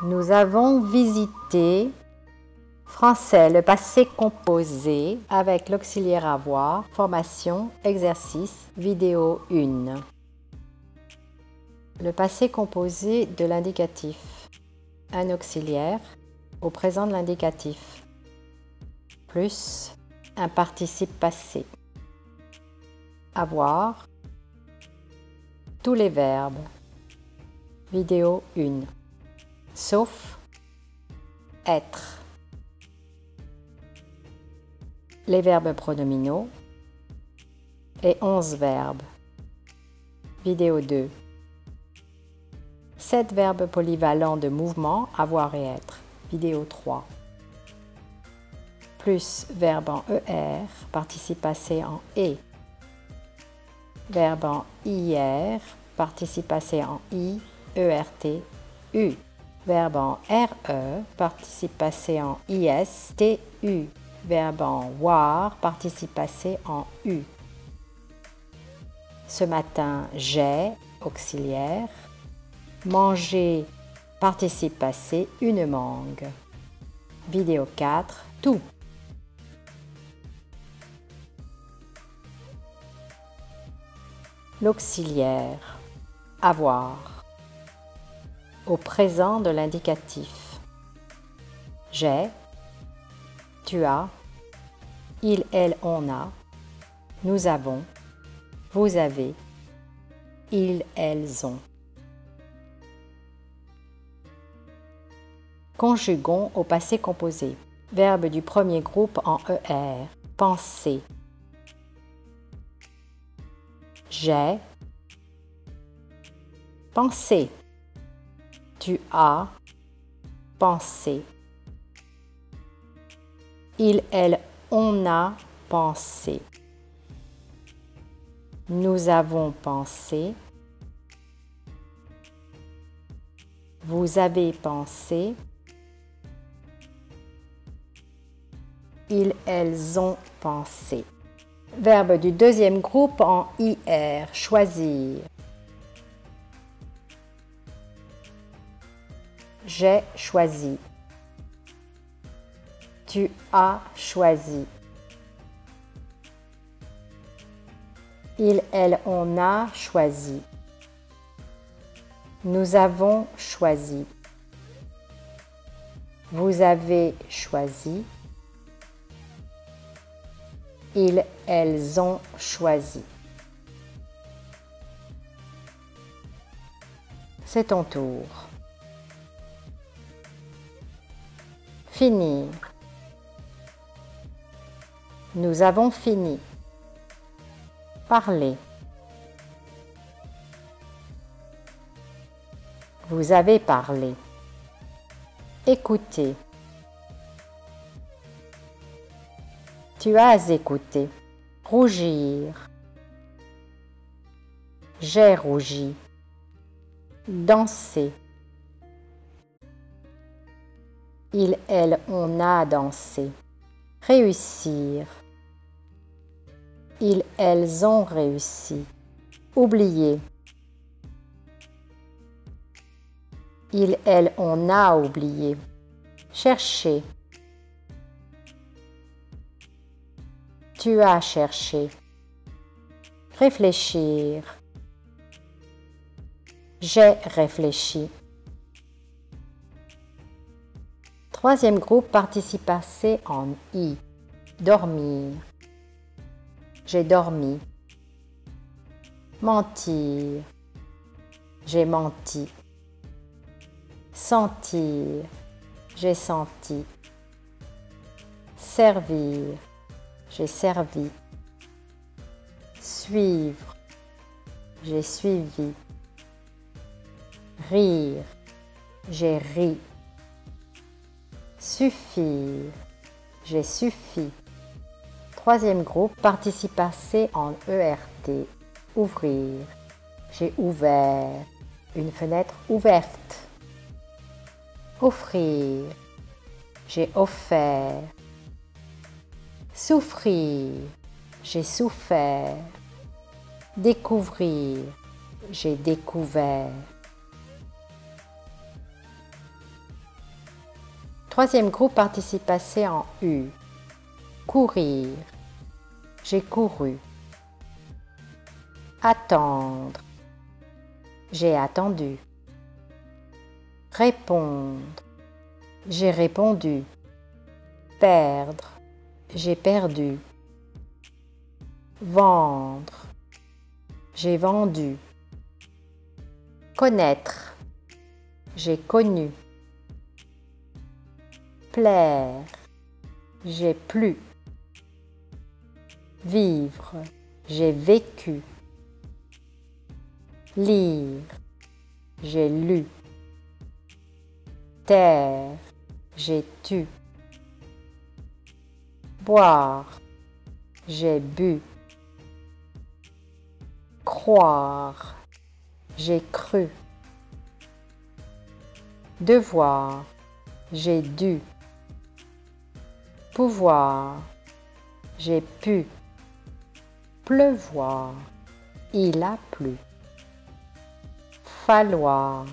Nous avons visité français, le passé composé avec l'auxiliaire avoir, formation, exercice, vidéo 1. Le passé composé de l'indicatif. Un auxiliaire au présent de l'indicatif plus un participe passé. Avoir tous les verbes. Vidéo 1. Sauf être. Les verbes pronominaux et 11 verbes. Vidéo 2. 7 verbes polyvalents de mouvement, avoir et être. Vidéo 3. Plus verbe en ER, participe passé en E. Verbe en IR, participe passé en I, ERT, U. Verbe en RE, participe passé en IS, TU. Verbe en WAR, participe passé en U. Ce matin, j'ai, auxiliaire. Manger, participe passé, une mangue. Vidéo 4, tout. L'auxiliaire, avoir. Au présent de l'indicatif. J'ai, tu as, il, elle, on a, nous avons, vous avez, ils, elles ont. Conjuguons au passé composé. Verbe du premier groupe en ER. Penser. J'ai pensé. Tu as pensé. Il, elle, on a pensé. Nous avons pensé. Vous avez pensé. Ils, elles ont pensé. Verbe du deuxième groupe en IR. Choisir. J'ai choisi. Tu as choisi. Il, elle, on a choisi. Nous avons choisi. Vous avez choisi. Ils, elles ont choisi. C'est ton tour. Finir. Nous avons fini. Parler. Vous avez parlé. Écouter. Tu as écouté. Rougir. J'ai rougi. Danser. Il, elle, on a dansé. Réussir. Ils, elles ont réussi. Oublier. Il, elle, on a oublié. Chercher. Tu as cherché. Réfléchir. J'ai réfléchi. Troisième groupe, participe passé en I. Dormir. J'ai dormi. Mentir. J'ai menti. Sentir. J'ai senti. Servir. J'ai servi. Suivre. J'ai suivi. Rire. J'ai ri. Suffire. J'ai suffi. Troisième groupe, participe passé en ERT. Ouvrir. J'ai ouvert. Une fenêtre ouverte. Offrir. J'ai offert. Souffrir. J'ai souffert. Découvrir. J'ai découvert. Troisième groupe participe passé en U. Courir. J'ai couru. Attendre. J'ai attendu. Répondre. J'ai répondu. Perdre. J'ai perdu. Vendre. J'ai vendu. Connaître. J'ai connu. Plaire. J'ai plu. Vivre. J'ai vécu. Lire. J'ai lu. Taire. J'ai tu. Boire. J'ai bu. Croire. J'ai cru. Devoir. J'ai dû. Pouvoir. J'ai pu. Pleuvoir. Il a plu. Falloir.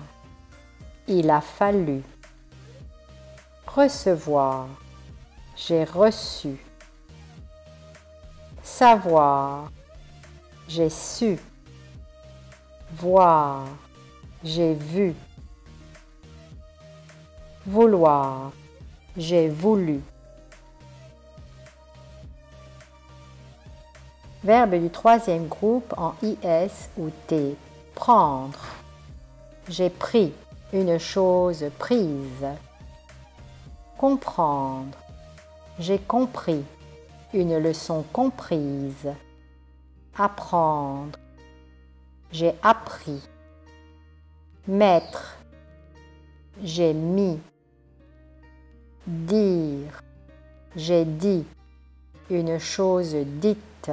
Il a fallu. Recevoir. J'ai reçu. Savoir. J'ai su. Voir. J'ai vu. Vouloir. J'ai voulu. Verbe du troisième groupe en IS ou T. Prendre. J'ai pris une chose prise. Comprendre. J'ai compris une leçon comprise. Apprendre. J'ai appris. Mettre. J'ai mis. Dire. J'ai dit une chose dite.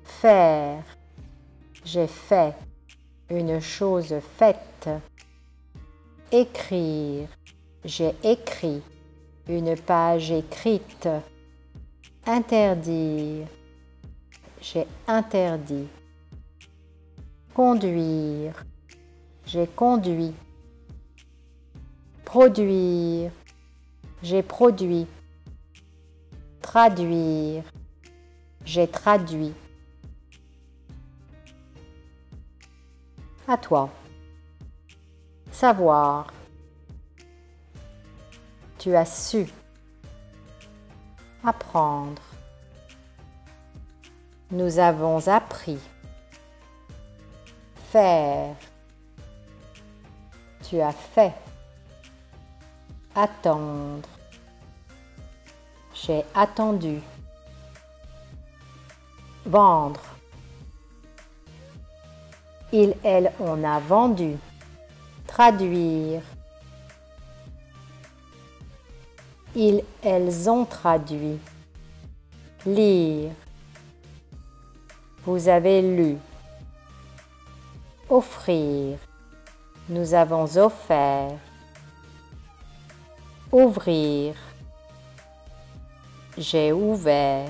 Faire. J'ai fait une chose faite. Écrire. J'ai écrit une page écrite. Interdire. J'ai interdit. Conduire. J'ai conduit. Produire. J'ai produit. Traduire. J'ai traduit. À toi. Savoir. Tu as su. Apprendre. Nous avons appris. Faire. Tu as fait. Attendre. J'ai attendu. Vendre. Il, elle, on a vendu. Traduire. Ils, elles ont traduit. Lire. Vous avez lu. Offrir. Nous avons offert. Ouvrir. J'ai ouvert.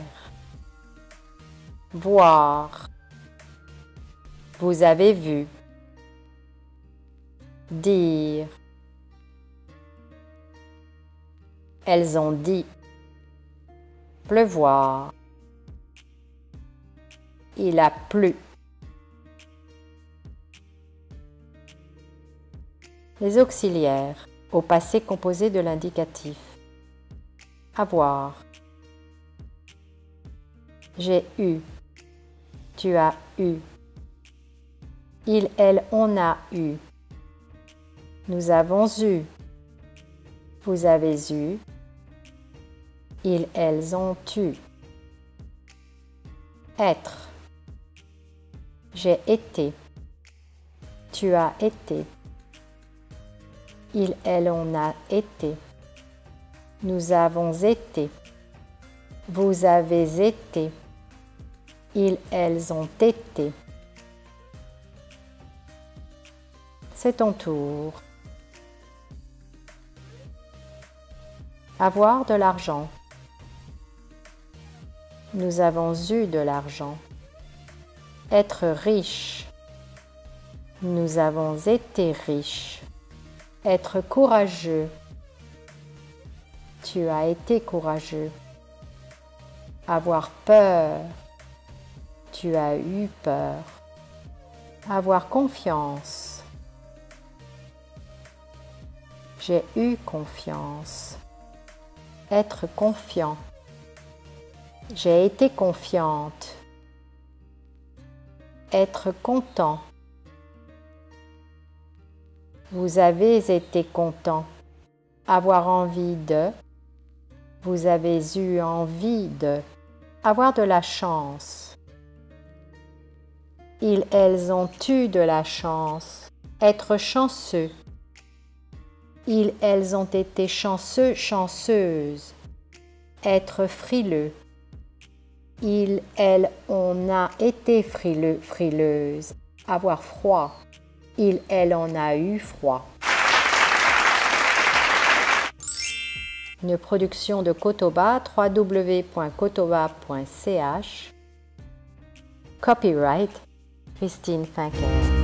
Voir. Vous avez vu. Dire. Elles ont dit. Pleuvoir. Il a plu. Les auxiliaires au passé composé de l'indicatif. Avoir. J'ai eu. Tu as eu. Il, elle, on a eu. Nous avons eu. Vous avez eu. Ils, elles ont eu. Être. J'ai été. Tu as été. Il, elle, on a été. Nous avons été. Vous avez été. Ils, elles ont été. C'est ton tour. Avoir de l'argent. Nous avons eu de l'argent. Être riche. Nous avons été riches. Être courageux. Tu as été courageux. Avoir peur. Tu as eu peur. Avoir confiance. J'ai eu confiance. Être confiant. J'ai été confiante. Être content. Vous avez été content. Avoir envie de. Vous avez eu envie de. Avoir de la chance. Elles ont eu de la chance. Être chanceux. Elles ont été chanceux, chanceuses. Être frileux. On a été frileux, frileuse. Avoir froid. Elle en a eu froid. Une production de Kotoba, www.kotoba.ch. Copyright Christine Fincker.